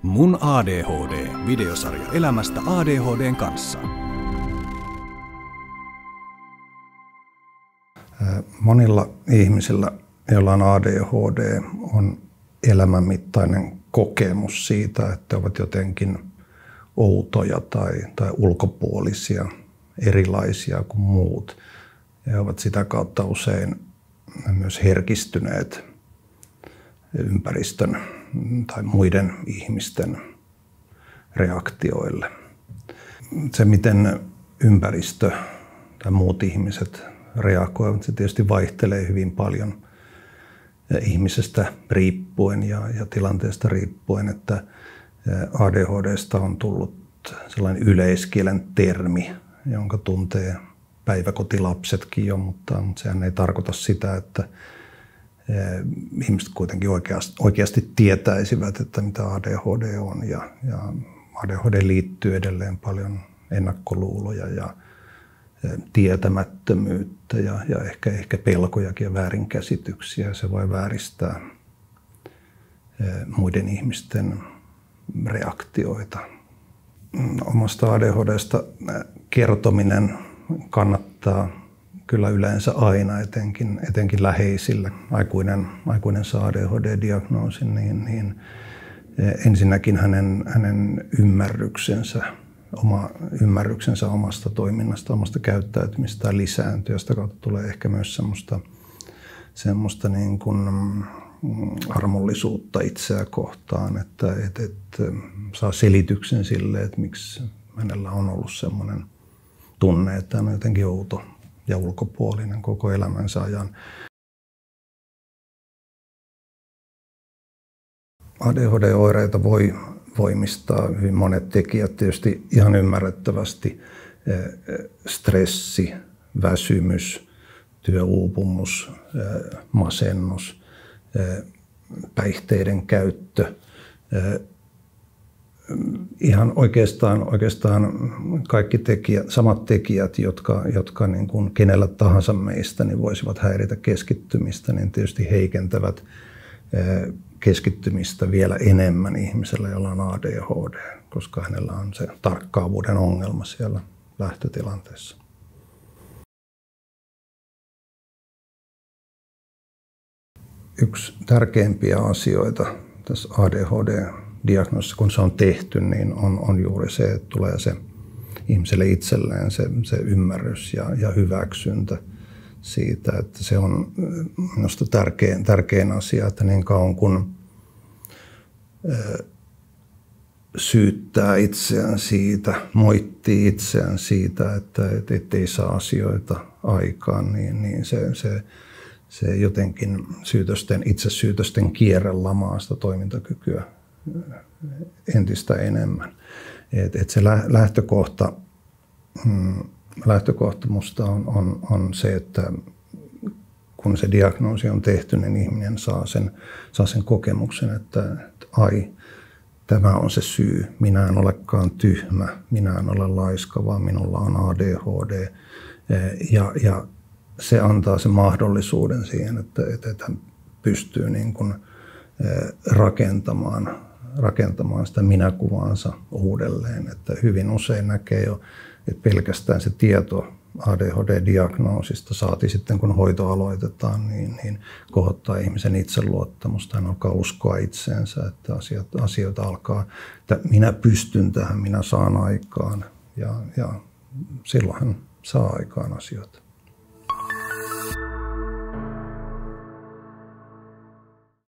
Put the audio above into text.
Mun ADHD, videosarja elämästä ADHDn kanssa. Monilla ihmisillä, joilla on ADHD, on elämänmittainen kokemus siitä, että ovat jotenkin outoja tai ulkopuolisia, erilaisia kuin muut. Ja ovat sitä kautta usein myös herkistyneet ympäristön tai muiden ihmisten reaktioille. Se, miten ympäristö tai muut ihmiset reagoivat, se tietysti vaihtelee hyvin paljon ihmisestä riippuen ja tilanteesta riippuen, että ADHDsta on tullut sellainen yleiskielen termi, jonka tuntee päiväkotilapsetkin jo, mutta sehän ei tarkoita sitä, että ihmiset kuitenkin oikeasti tietäisivät, että mitä ADHD on. Ja ADHD liittyy edelleen paljon ennakkoluuloja ja tietämättömyyttä ja ehkä pelkojakin ja väärinkäsityksiä. Se voi vääristää muiden ihmisten reaktioita. Omasta ADHDsta kertominen kannattaa kyllä yleensä aina, etenkin läheisille. Aikuinen saa ADHD-diagnoosin, niin ensinnäkin hänen ymmärryksensä omasta toiminnasta, omasta käyttäytymistään lisääntyy. Ja sitä kautta tulee ehkä myös semmoista niin kuin armollisuutta itseä kohtaan, että saa selityksen sille, että miksi hänellä on ollut semmoinen tunne, että hän on jotenkin outo ja ulkopuolinen koko elämänsä ajan. ADHD-oireita voi voimistaa hyvin monet tekijät, tietysti ihan ymmärrettävästi stressi, väsymys, työuupumus, masennus, päihteiden käyttö. Ihan oikeastaan kaikki samat tekijät, jotka niin kuin kenellä tahansa meistä niin voisivat häiritä keskittymistä, niin tietysti heikentävät keskittymistä vielä enemmän ihmisellä, jolla on ADHD, koska hänellä on se tarkkaavuuden ongelma siellä lähtötilanteessa. Yksi tärkeimpiä asioita tässä ADHD-diagnoosissa, kun se on tehty, niin on juuri se, että tulee se ihmiselle itselleen se ymmärrys ja hyväksyntä siitä, että se on minusta tärkein asia, että niin kauan kun syyttää itseään siitä, moittii itseään siitä, että ei saa asioita aikaan, niin se jotenkin itsesyytösten kierre lamaa sitä toimintakykyä entistä enemmän. Et se lähtökohta musta on se, että kun se diagnoosi on tehty, niin ihminen saa sen kokemuksen, että ai, tämä on se syy. Minä en olekaan tyhmä, minä en ole laiska, vaan minulla on ADHD. Ja se antaa sen mahdollisuuden siihen, että hän pystyy niin kuin rakentamaan sitä minäkuvaansa uudelleen. Että hyvin usein näkee jo, että pelkästään se tieto ADHD-diagnoosista saati sitten, kun hoito aloitetaan, niin kohottaa ihmisen itseluottamusta. Hän alkaa uskoa itseensä, että asioita alkaa, että minä pystyn tähän, minä saan aikaan ja silloin hän saa aikaan asioita.